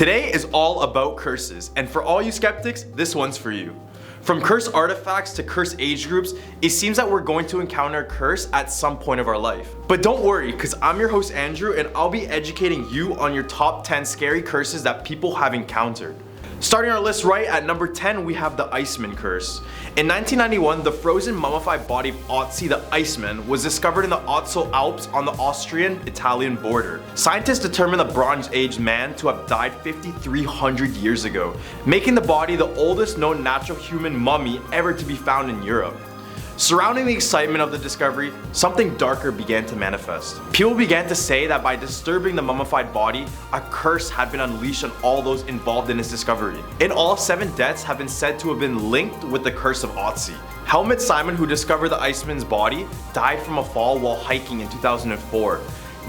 Today is all about curses, and for all you skeptics, this one's for you. From curse artifacts to curse age groups, it seems that we're going to encounter a curse at some point of our life. But don't worry, because I'm your host Andrew and I'll be educating you on your top 10 scary curses that people have encountered. Starting our list right at number 10, we have the Iceman Curse. In 1991, the frozen mummified body of Ötzi the Iceman was discovered in the Ötztal Alps on the Austrian-Italian border. Scientists determined the Bronze Age man to have died 5,300 years ago, making the body the oldest known natural human mummy ever to be found in Europe. Surrounding the excitement of the discovery, something darker began to manifest. People began to say that by disturbing the mummified body, a curse had been unleashed on all those involved in its discovery. In all, 7 deaths have been said to have been linked with the Curse of Ötzi. Helmut Simon, who discovered the Iceman's body, died from a fall while hiking in 2004.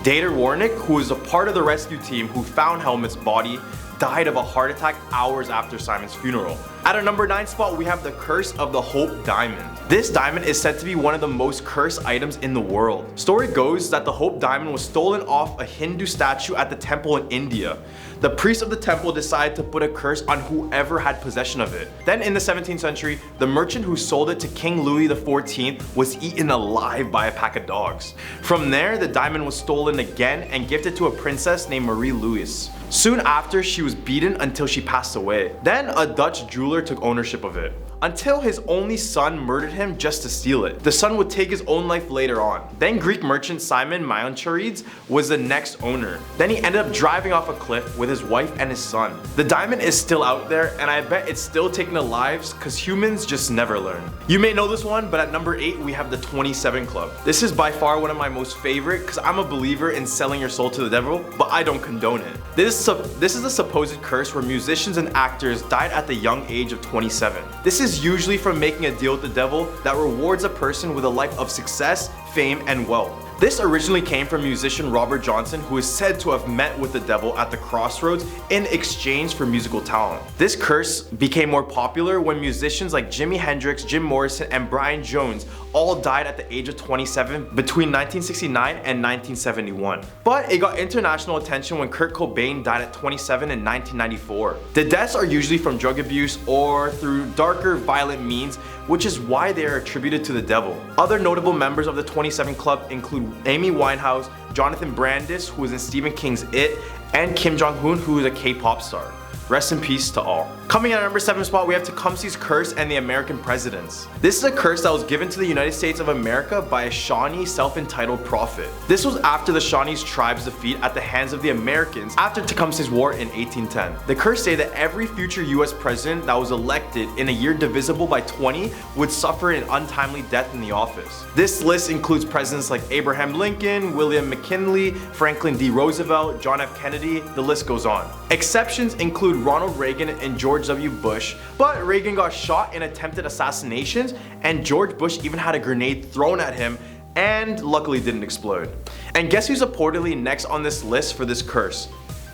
Dieter Warnick, who was a part of the rescue team who found Helmut's body, died of a heart attack hours after Simon's funeral. At our number 9 spot, we have the Curse of the Hope Diamond. This diamond is said to be one of the most cursed items in the world. Story goes that the Hope Diamond was stolen off a Hindu statue at the temple in India. The priest of the temple decided to put a curse on whoever had possession of it. Then in the 17th century, the merchant who sold it to King Louis XIV was eaten alive by a pack of dogs. From there, the diamond was stolen again and gifted to a princess named Marie Louise. Soon after, she was beaten until she passed away. Then a Dutch jeweler took ownership of it, until his only son murdered him just to steal it. The son would take his own life later on. Then Greek merchant Simon Myancharides was the next owner. Then he ended up driving off a cliff with his wife and his son. The diamond is still out there, and I bet it's still taking the lives because humans just never learn. You may know this one, but at number 8 we have the 27 Club. This is by far one of my most favorite because I'm a believer in selling your soul to the devil, but I don't condone it. This is a supposed curse where musicians and actors died at the young age of 27. This is usually from making a deal with the devil that rewards a person with a life of success, fame, and wealth. This originally came from musician Robert Johnson, who is said to have met with the devil at the crossroads in exchange for musical talent. This curse became more popular when musicians like Jimi Hendrix, Jim Morrison, and Brian Jones all died at the age of 27 between 1969 and 1971. But it got international attention when Kurt Cobain died at 27 in 1994. The deaths are usually from drug abuse or through darker, violent means, which is why they are attributed to the devil. Other notable members of the 27 Club include Amy Winehouse, Jonathan Brandis, who was in Stephen King's It, and Kim Jong-un, who is a K-pop star. Rest in peace to all. Coming in at number 7 spot, we have Tecumseh's Curse and the American Presidents. This is a curse that was given to the United States of America by a Shawnee self-entitled prophet. This was after the Shawnee's tribe's defeat at the hands of the Americans after Tecumseh's War in 1810. The curse stated that every future US president that was elected in a year divisible by 20 would suffer an untimely death in the office. This list includes presidents like Abraham Lincoln, William McKinley, Franklin D. Roosevelt, John F. Kennedy, the list goes on. Exceptions include Ronald Reagan and George W. Bush, but Reagan got shot in attempted assassinations and George Bush even had a grenade thrown at him and luckily didn't explode. And guess who's reportedly next on this list for this curse?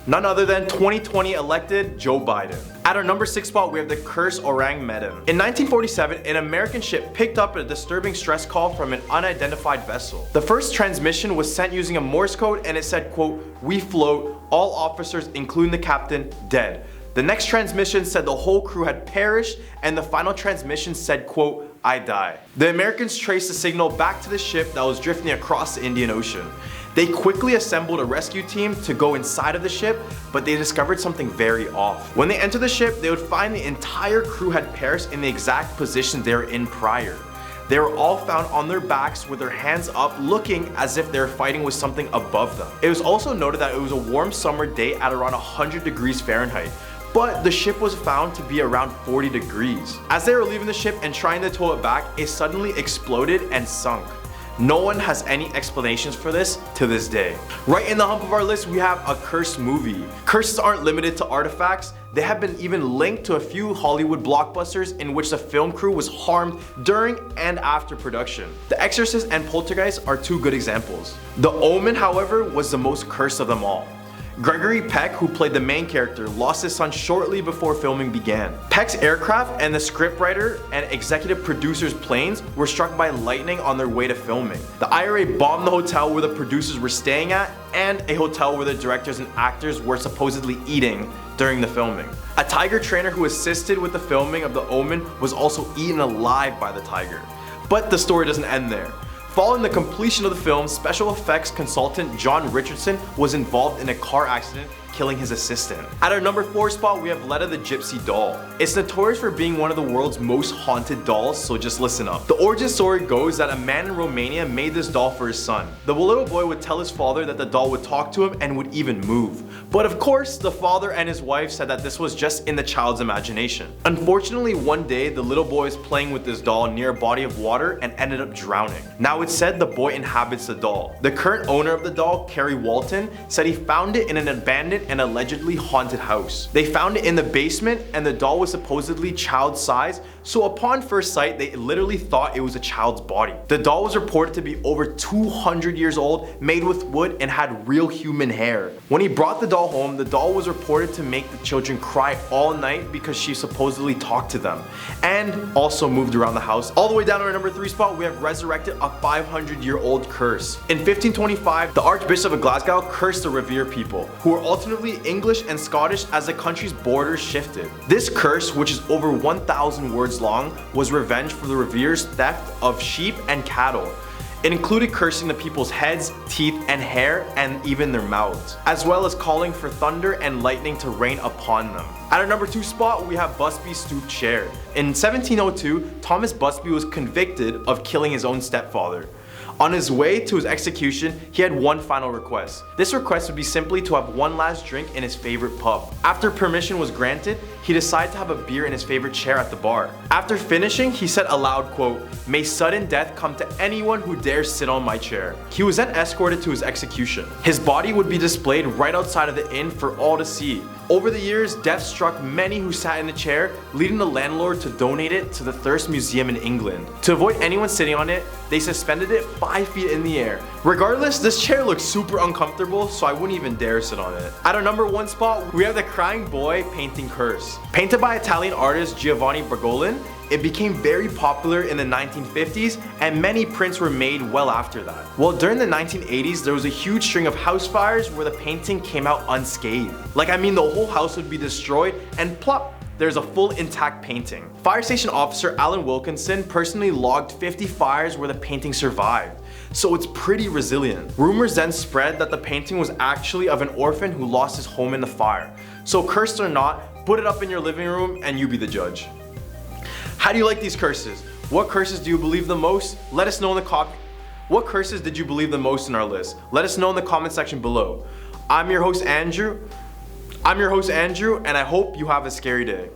None other than 2020 elected Joe Biden. At our number 6 spot, we have the Curse Orang Medan. In 1947, an American ship picked up a disturbing stress call from an unidentified vessel. The first transmission was sent using a Morse code and it said, quote, "We float, all officers including the captain, dead." The next transmission said the whole crew had perished, and the final transmission said, quote, "I die." The Americans traced the signal back to the ship that was drifting across the Indian Ocean. They quickly assembled a rescue team to go inside of the ship, but they discovered something very off. When they entered the ship, they would find the entire crew had perished in the exact position they were in prior. They were all found on their backs with their hands up, looking as if they were fighting with something above them. It was also noted that it was a warm summer day at around 100 degrees Fahrenheit. But the ship was found to be around 40 degrees. As they were leaving the ship and trying to tow it back, it suddenly exploded and sunk. No one has any explanations for this to this day. Right in the hump of our list, we have a cursed movie. Curses aren't limited to artifacts. They have been even linked to a few Hollywood blockbusters in which the film crew was harmed during and after production. The Exorcist and Poltergeist are 2 good examples. The Omen, however, was the most cursed of them all. Gregory Peck, who played the main character, lost his son shortly before filming began. Peck's aircraft and the scriptwriter and executive producer's planes were struck by lightning on their way to filming. The IRA bombed the hotel where the producers were staying at and a hotel where the directors and actors were supposedly eating during the filming. A tiger trainer who assisted with the filming of The Omen was also eaten alive by the tiger. But the story doesn't end there. Following the completion of the film, special effects consultant John Richardson was involved in a car accident, killing his assistant. At our number 4 spot, we have Letta the Gypsy Doll. It's notorious for being one of the world's most haunted dolls, so just listen up. The origin story goes that a man in Romania made this doll for his son. The little boy would tell his father that the doll would talk to him and would even move. But of course, the father and his wife said that this was just in the child's imagination. Unfortunately, one day, the little boy was playing with this doll near a body of water and ended up drowning. Now it's said the boy inhabits the doll. The current owner of the doll, Kerry Walton, said he found it in an abandoned and allegedly haunted house. They found it in the basement and the doll was supposedly child size, so upon first sight they literally thought it was a child's body. The doll was reported to be over 200 years old, made with wood and had real human hair. When he brought the doll home, the doll was reported to make the children cry all night because she supposedly talked to them and also moved around the house. All the way down to our number 3 spot, we have resurrected a 500-year-old curse. In 1525, the Archbishop of Glasgow cursed the Revere people, who were ultimately English and Scottish as the country's borders shifted. This curse, which is over 1,000 words long, was revenge for the Revere's theft of sheep and cattle. It included cursing the people's heads, teeth, and hair, and even their mouths, as well as calling for thunder and lightning to rain upon them. At our number 2 spot, we have Busbys Chair. In 1702, Thomas Busby was convicted of killing his own stepfather. On his way to his execution, he had one final request. This request would be simply to have one last drink in his favorite pub. After permission was granted, he decided to have a beer in his favorite chair at the bar. After finishing, he said aloud, quote, "May sudden death come to anyone who dares sit on my chair." He was then escorted to his execution. His body would be displayed right outside of the inn for all to see. Over the years, death struck many who sat in the chair, leading the landlord to donate it to the Thirst Museum in England. To avoid anyone sitting on it, they suspended it 5 feet in the air. Regardless, this chair looks super uncomfortable, so I wouldn't even dare sit on it. At our number 1 spot, we have the Crying Boy painting Curse. Painted by Italian artist Giovanni Bergolin, it became very popular in the 1950s and many prints were made well after that. Well, during the 1980s, there was a huge string of house fires where the painting came out unscathed. Like, I mean, the whole house would be destroyed and plop, there's a full intact painting. Fire station officer Alan Wilkinson personally logged 50 fires where the painting survived, so it's pretty resilient. Rumors then spread that the painting was actually of an orphan who lost his home in the fire. So cursed or not, put it up in your living room and you be the judge. How do you like these curses? What curses do you believe the most? Let us know in the What curses did you believe the most in our list? Let us know in the comment section below. I'm your host Andrew, and I hope you have a scary day.